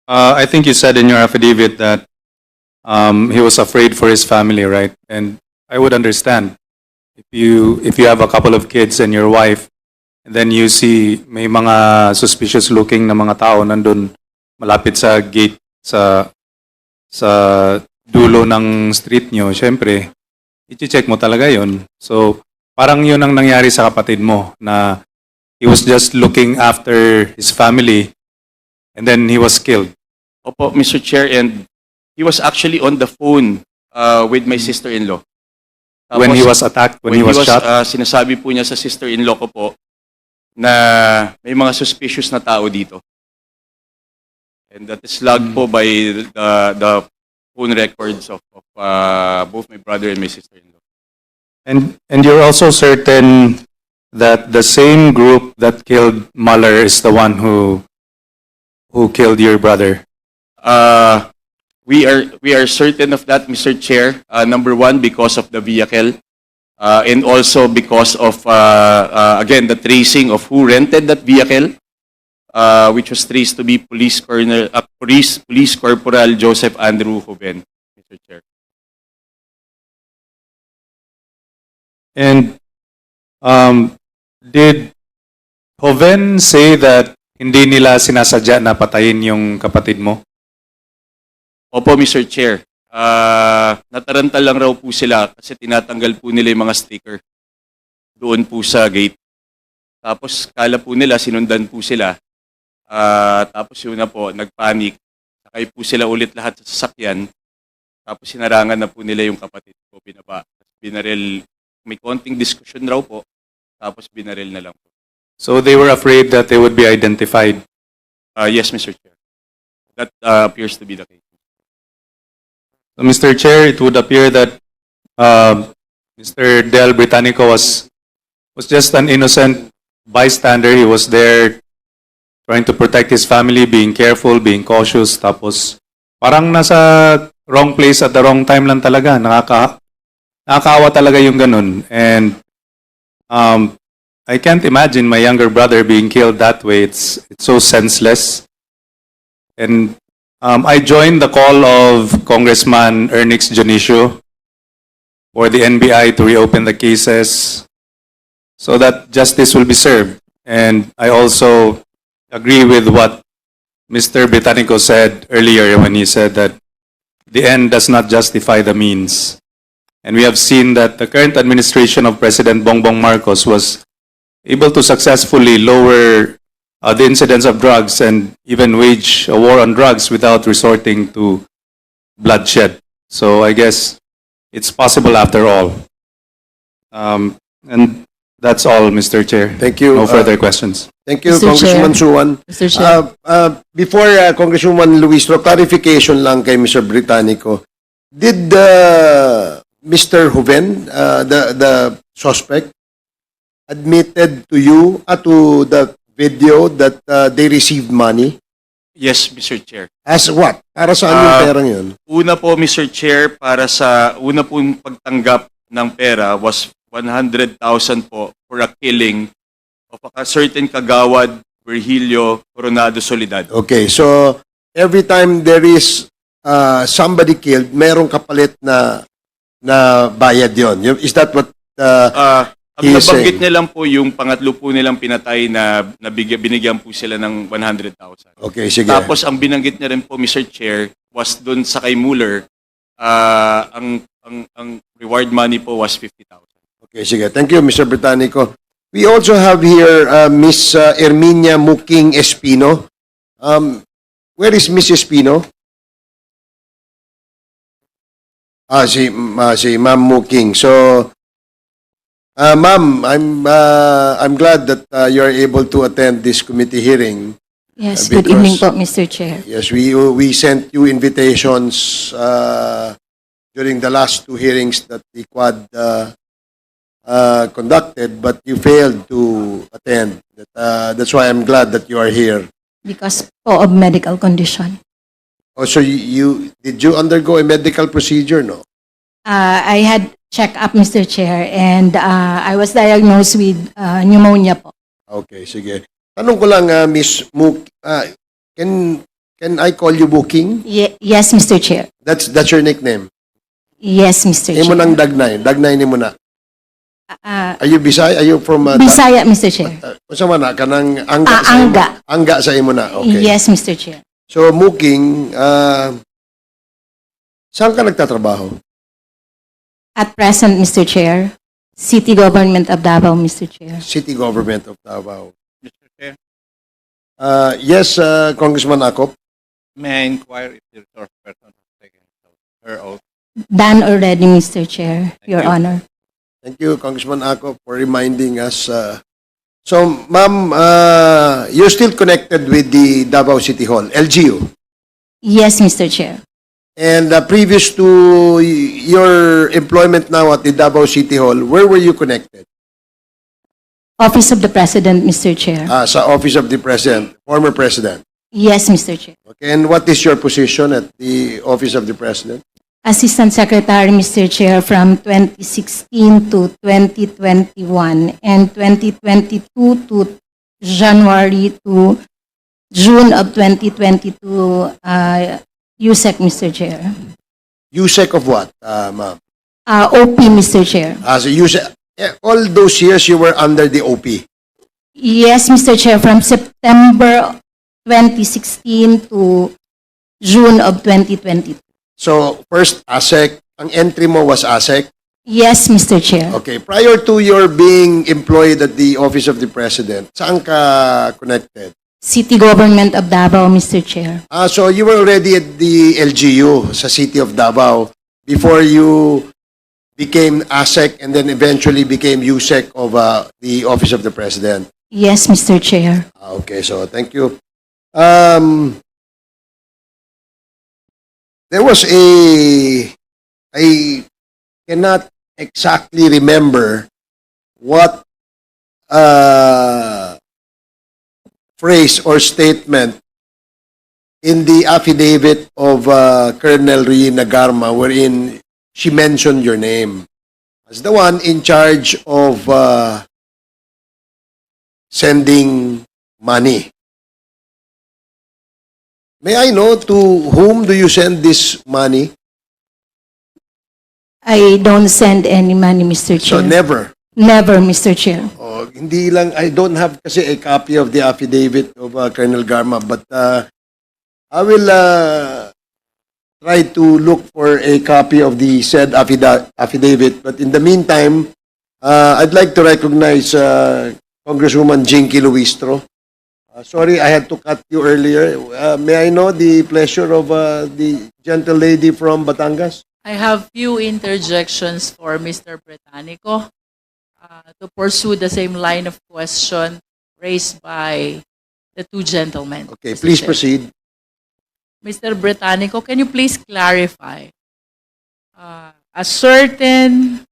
I think you said in your affidavit that he was afraid for his family, right? And I would understand if you have a couple of kids and your wife, and then you see may mga suspicious looking na mga tao nandun malapit sa gate sa dulo ng street nyo, syempre, i-check mo talaga yon. So, parang yun ang nangyari sa kapatid mo na he was just looking after his family and then he was killed. Opo, Mr. Chair, and he was actually on the phone with my sister-in-law. When he was attacked, when he was shot? Sinasabi po niya sa sister-in-law ko po na may mga suspicious na tao dito. And that is logged po by the phone records of both my brother and my sister-in-law. And you're also certain that the same group that killed Muller is the one who killed your brother? We are certain of that, Mr. Chair. Number one, because of the vehicle, and also because of again the tracing of who rented that vehicle, which was traced to be Police Corporal Joseph Andrew Joven, Mr. Chair. And did Joven say that hindi nila sinasadya na patayin yung kapatid mo? Opo, Mr. Chair. Nataranta lang raw po sila kasi tinatanggal po nila yung mga sticker doon po sa gate. Tapos kala po nila, sinundan po sila. Tapos yun na po, nagpanik. Sakay po sila ulit lahat sa sasakyan. Tapos sinarangan na po nila yung kapatid ko, binaba. Binaril, may konting diskusyon raw po. Tapos binaril na lang po. So they were afraid that they would be identified. Yes, Mr. Chair. That appears to be the case. So, Mr. Chair, it would appear that Mr. Del Britannico was just an innocent bystander. He was there trying to protect his family, being careful, being cautious. Tapos parang nasa wrong place at the wrong time lang talaga. Nakakaawa talaga yung ganun. And I can't imagine my younger brother being killed that way. It's so senseless. And I joined the call of Congressman Ernix Janicio for the NBI to reopen the cases so that justice will be served. And I also agree with what Mr. Britannico said earlier when he said that the end does not justify the means. And we have seen that the current administration of President Bongbong Marcos was able to successfully lower the incidence of drugs and even wage a war on drugs without resorting to bloodshed. So I guess it's possible after all. And that's all, Mr. Chair. Thank you. No further questions. Thank you, Mr. Congressman Chair. Suwan. Mr. Chair. Before Congresswoman Luistro, clarification lang kay Mr. Britannico. Did Mr. Joven, the suspect, admitted to you, to the video that they received money? Yes, Mr. Chair. As what? Para saan yung perang yun? Una po, Mr. Chair, para sa una pong pagtanggap ng pera was 100,000 po for a killing of a certain kagawad, Virgilio Coronado Soledad. Okay, so every time there is somebody killed, merong kapalit na bayad yon. Is that what Ang nabanggit niya lang po yung pangatlo po nilang pinatay na binigyan po sila ng 100,000. Okay, sige. Tapos ang binanggit niya rin po, Mr. Chair, was dun sa kay Mueller, ang reward money po was 50,000. Okay, sige. Thank you, Mr. Britannico. We also have here Miss Erminia Buking Espino. Where is Miss Espino? Si Ma'am Buking. So, Ma'am, I'm glad that you are able to attend this committee hearing. Yes, good evening po, Mr. Chair. Yes, we sent you invitations during the last two hearings that the Quad conducted, but you failed to attend. That's why I'm glad that you are here. Because po of medical condition. Oh, so did you undergo a medical procedure, no? I had check-up, Mr. Chair, and I was diagnosed with pneumonia po. Okay, sige. Tanong ko lang, Miss Muk, can I call you Buking? Yes, Mr. Chair. That's your nickname. Yes, Mr. Imo Chair. nang dagnay. Dagnay ni mo na. Are you Bisaya? Are you from Bisaya, Mr. Chair. Unsa man na kanang angga sa imo? Angga. Angga sa imo na. Okay. Yes, Mr. Chair. So Muking, saan ka nagtatrabaho? At present, Mr. Chair, City Government of Davao, Mr. Chair. City Government of Davao. Mr. Chair, Yes, Congressman Acop. may I inquire if the resource person has taken her oath? Done already, Mr. Chair, Your you. Honor. Thank you, Congressman Acop, for reminding us. So, ma'am, you're still connected with the Davao City Hall, LGU. Yes, Mr. Chair. And previous to your employment now at the Davao City Hall, where were you connected? Office of the President, Mr. Chair. Sa Office of the President, former President. Yes, Mr. Chair. Okay, and what is your position at the Office of the President? Assistant Secretary, Mr. Chair, from 2016 to 2021 and 2022 to January to June of 2022, USEC, Mr. Chair. USEC of what, ma'am? OP, Mr. Chair. As a USEC, all those years you were under the OP. Yes, Mr. Chair, from September 2016 to June of 2022. So, first ASEC, ang entry mo was ASEC. Yes, Mr. Chair. Okay, prior to your being employed at the Office of the President, saan ka connected? City Government of Davao, Mr. Chair. So you were already at the LGU sa City of Davao before you became ASEC and then eventually became USEC of the Office of the President. Yes, Mr. Chair. Okay, so thank you. There was I cannot exactly remember what phrase or statement in the affidavit of Colonel Rina Garma wherein she mentioned your name as the one in charge of sending money. May I know to whom do you send this money? I don't send any money, Mr. So Chair. never. Never, Mr. Chair. Oh, hindi lang, I don't have kasi a copy of the affidavit of Colonel Garma, but I will try to look for a copy of the said affidavit. But in the meantime, I'd like to recognize Congresswoman Jinky Luistro. Sorry, I had to cut you earlier. May I know the pleasure of the gentle lady from Batangas? I have few interjections for Mr. Britannico to pursue the same line of question raised by the two gentlemen. Okay, Mr. please Chair. proceed. Mr. Britannico, can you please clarify? A certain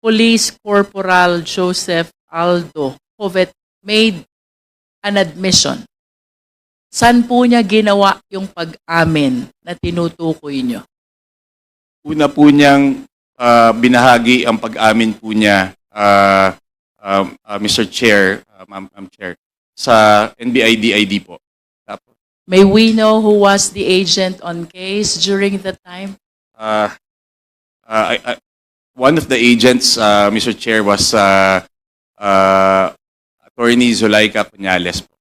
Police Corporal Joseph Aldo Jovet made an admission. Saan po niya ginawa yung pag-amin na tinutukoy niyo? Una po niyang binahagi ang pag-amin po niya, Mr. Chair, Ma'am Chair, sa NBI-DID po. May we know who was the agent on case during that time? One of the agents, Mr. Chair, was Attorney Zulaika Conyales po.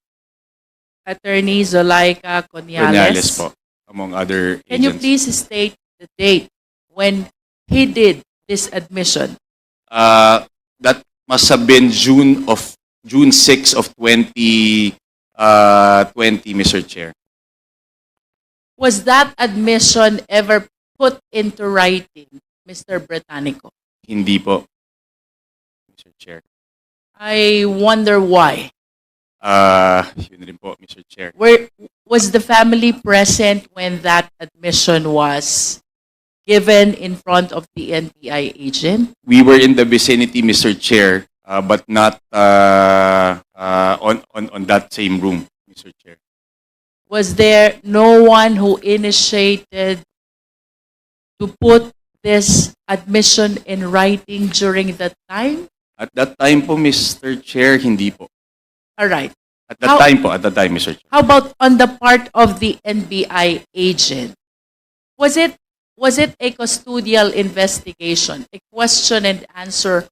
Attorney Zulaika Conyales. Po, among other Can you agents. please state the date when he did this admission? That must have been June 6 of 2020, Mr. Chair. Was that admission ever put into writing, Mr. Britannico? Hindi po, Mr. Chair. I wonder why. Yun rin po, Mr. Chair. Was the family present when that admission was given in front of the NBI agent? We were in the vicinity, Mr. Chair, but not on that same room, Mr. Chair. Was there no one who initiated to put this admission in writing during that time? At that time po, Mr. Chair, hindi po. All right. At that time, Mr. Chair. How about on the part of the NBI agent? Was it a custodial investigation, a question and answer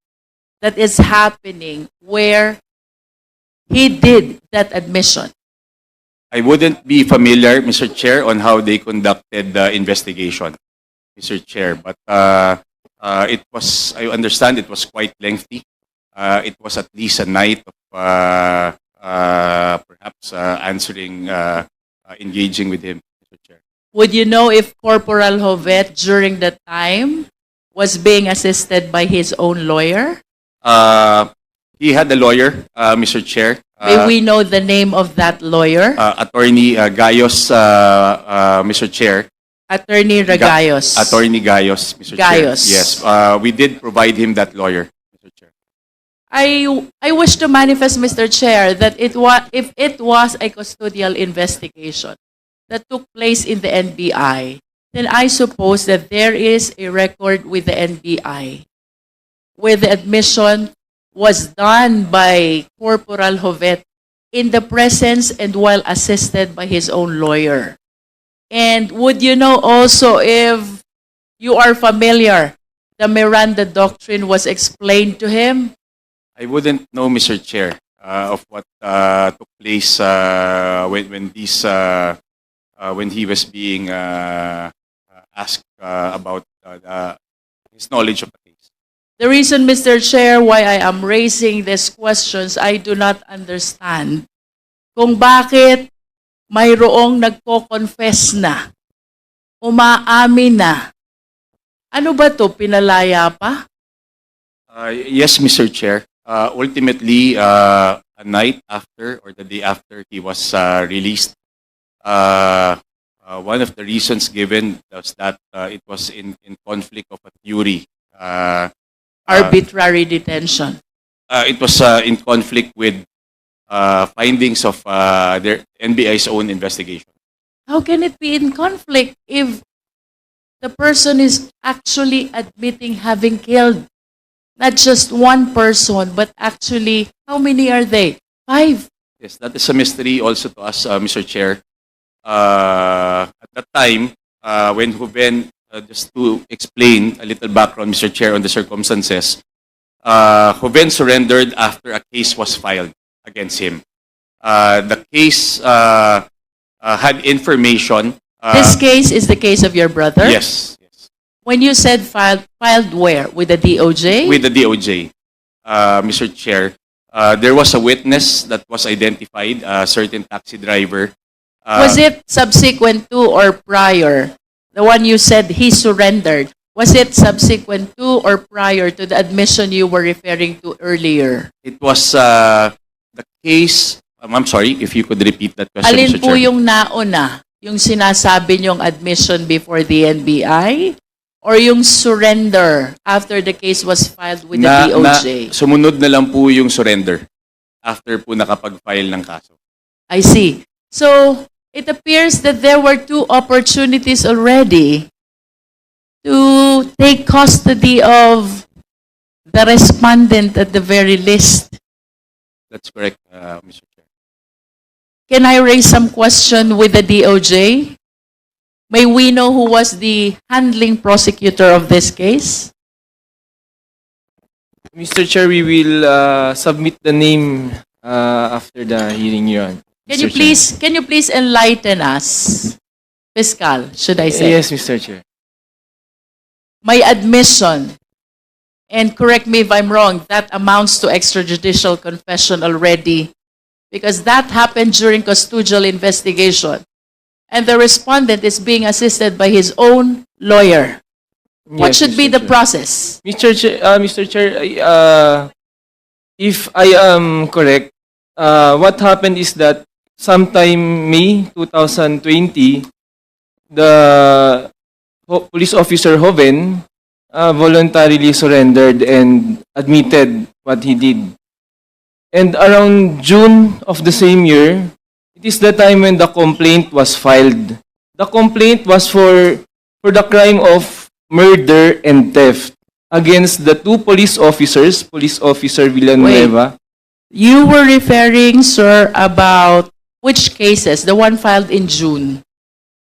that is happening where he did that admission? I wouldn't be familiar, Mr. Chair, on how they conducted the investigation, Mr. Chair. But it was, I understand it was quite lengthy. It was at least a night of perhaps answering, engaging with him, Mr. Chair. Would you know if Corporal Jovet during that time was being assisted by his own lawyer? He had a lawyer, Mr. Chair. May we know the name of that lawyer? Attorney Gayos, Mr. Chair. Attorney Ragayos. Attorney Gayos, Mr. Gayos. Chair. Yes, we did provide him that lawyer, Mr. Chair. I wish to manifest, Mr. Chair, that if it was a custodial investigation that took place in the NBI, then I suppose that there is a record with the NBI where the admission was done by Corporal Jovet in the presence and while assisted by his own lawyer. And would you know also, if you are familiar, the Miranda doctrine was explained to him? I wouldn't know, Mr. Chair, of what took place when he was being asked about his knowledge of the case. The reason, Mr. Chair, why I am raising these questions, I do not understand kung bakit mayroong nagko-confess na, umaamin na. Ano ba to? Pinalaya pa? Yes, Mr. Chair. Ultimately, a night after or the day after he was released, one of the reasons given was that it was in conflict of a theory. Arbitrary detention. It was in conflict with findings of their NBI's own investigation. How can it be in conflict if the person is actually admitting having killed not just one person, but actually, how many are they? 5. Yes, that is a mystery also to us, Mr. Chair. At that time, when Joven, just to explain a little background, Mr. Chair, on the circumstances, Joven surrendered after a case was filed against him. The case had information. This case is the case of your brother? Yes. When you said filed where? With the DOJ? With the DOJ, Mr. Chair. There was a witness that was identified, a certain taxi driver. Was it subsequent to or prior? The one you said he surrendered. Was it subsequent to or prior to the admission you were referring to earlier? It was the case. I'm sorry, if you could repeat that question, Alin Mr. po Chair. yung nauna? Yung sinasabi niyong admission before the NBI? Or yung surrender after the case was filed with the DOJ? Sumunod na lang po yung surrender after po nakapag-file ng kaso. I see. So, it appears that there were 2 opportunities already to take custody of the respondent at the very least. That's correct, Mr. Chair. Can I raise some question with the DOJ? May we know who was the handling prosecutor of this case? Mr. Chair, we will submit the name after the hearing, Your Honor. Can you please enlighten us? Fiscal, should I say? Yes, Mr. Chair. My admission, and correct me if I'm wrong, that amounts to extrajudicial confession already, because that happened during custodial investigation. And the respondent is being assisted by his own lawyer. What Yes, should be Mr. the Chair. process? Mr. Chair, if I am correct, what happened is that sometime May 2020, the police officer Joven voluntarily surrendered and admitted what he did. And around June of the same year, it is the time when the complaint was filed. The complaint was for the crime of murder and theft against the 2 police officers, Police Officer Villanueva. You were referring, sir, about which cases? The one filed in June.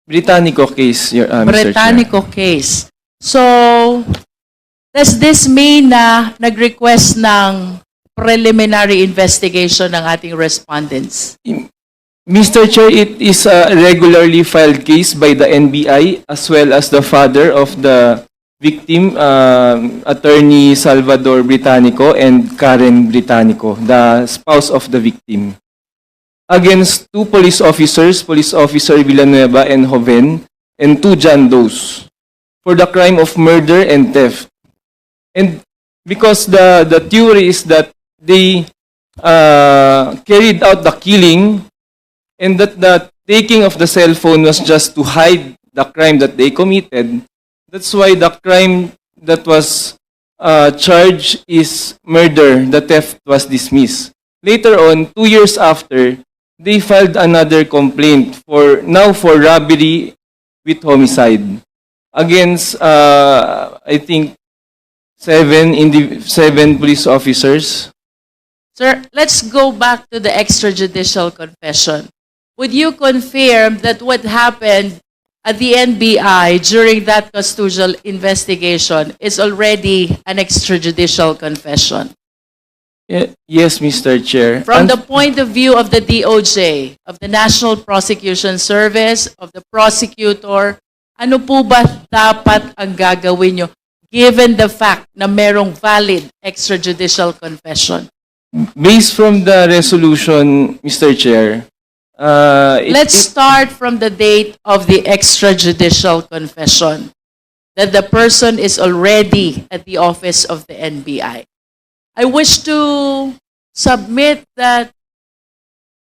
Britannico case, Mr. Chair. Britannico case. So, does this mean na nag-request ng preliminary investigation ng ating respondents? Mr. Chair, it is a regularly filed case by the NBI as well as the father of the victim, Attorney Salvador Britannico and Karen Britannico, the spouse of the victim, against 2 police officers, Police Officer Villanueva and Joven, and 2 John Does, for the crime of murder and theft. And because the theory is that they carried out the killing and that the taking of the cell phone was just to hide the crime that they committed, that's why the crime that was charge is murder, the theft was dismissed. Later on, 2 years after, they filed another complaint for robbery with homicide against I think seven police officers. Sir, let's go back to the extrajudicial confession. Would you confirm that what happened at the NBI during that custodial investigation is already an extrajudicial confession? Yes, Mr. Chair. From the point of view of the DOJ, of the National Prosecution Service, of the prosecutor, ano po ba dapat ang gagawin nyo given the fact na merong valid extrajudicial confession? Based from the resolution, Mr. Chair, Let's start from the date of the extrajudicial confession that the person is already at the office of the NBI. I wish to submit that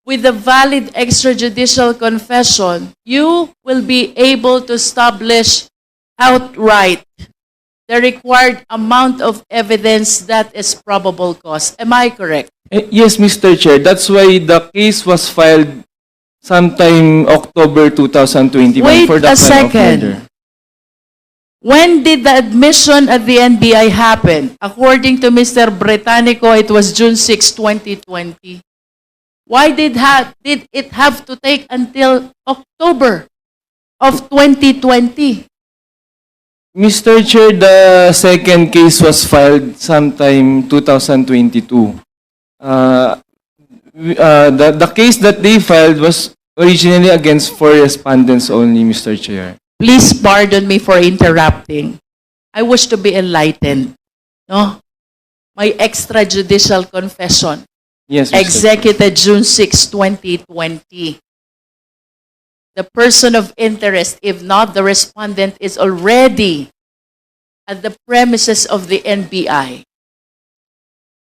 with a valid extrajudicial confession, you will be able to establish outright the required amount of evidence that is probable cause. Am I correct? Yes, Mr. Chair. That's why the case was filed sometime October 2021 Wait for the a crime of second. murder. When did the admission at the NBI happen? According to Mr. Britannico, it was June 6, 2020. Why did it have to take until October of 2020? Mr. Chair, the second case was filed sometime 2022. The case that they filed was originally against 4 respondents only, Mr. Chair. Please pardon me for interrupting. I wish to be enlightened. No? My extrajudicial confession, Yes, Mr. Chair. executed June 6, 2020. The person of interest, if not the respondent, is already at the premises of the NBI.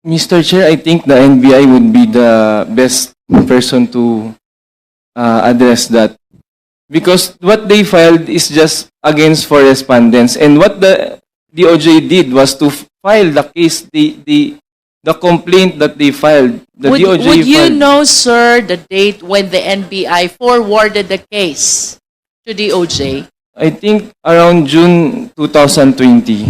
Mr. Chair, I think the NBI would be the best person to address that. Because what they filed is just against 4 respondents. And what the DOJ did was to file the case, the complaint that they filed. The DOJ Would you filed. know, sir, the date when the NBI forwarded the case to DOJ? I think around June 2020.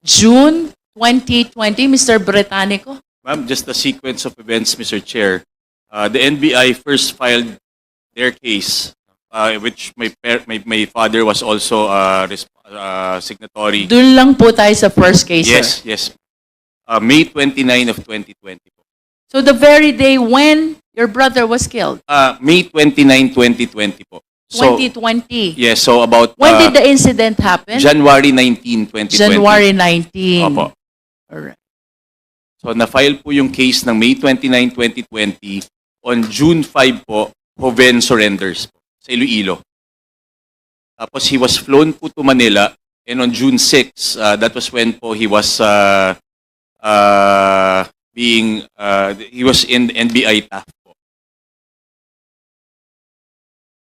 June 2020, Mr. Britannico? Ma'am, just the sequence of events, Mr. Chair. The NBI first filed their case, which my father was also signatory. Doon lang po tayo sa first case, Yes, sir. yes. May 29 of 2020 po. So the very day when your brother was killed, May 29, 2020 po. So, 2020. yes, so about When did the incident happen? January 19, 2020. January 19. Opo. Alright. So na-file po yung case ng May 29, 2020. On June 5 po, Joven surrenders po, sa Iloilo. Tapos he was flown po to Manila, and on June 6, that was when po he was he was in NBI TAF po.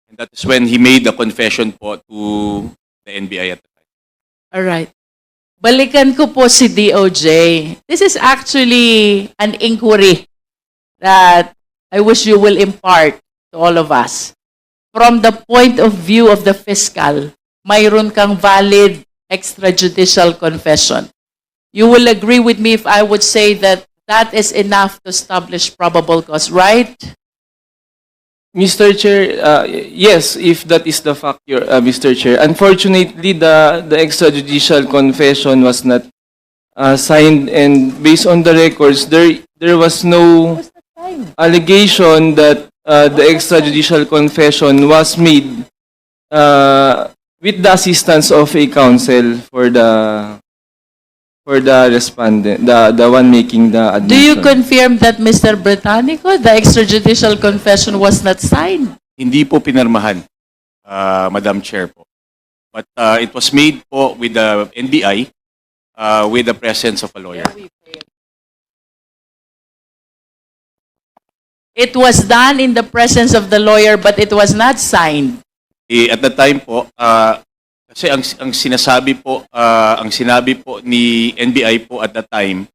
And that is when he made the confession po to the NBI at the time. Alright. Balikan ko po si DOJ. This is actually an inquiry that I wish you will impart to all of us. From the point of view of the fiscal, mayroon kang valid extrajudicial confession. You will agree with me if I would say that that is enough to establish probable cause, right? Mr. Chair, yes, if that is the fact, Mr. Chair. Unfortunately, the extrajudicial confession was not signed, and based on the records, there was no allegation that the extrajudicial confession was made with the assistance of a counsel for the respondent, the one making the admission. Do you confirm that, Mr. Britannico, the extrajudicial confession was not signed? Hindi po pinirmahan, Madam Chair po. But it was made po with the NBI with the presence of a lawyer. It was done in the presence of the lawyer, but it was not signed. At the time po, Kasi ang sinasabi po, ang sinabi po ni NBI po at that time,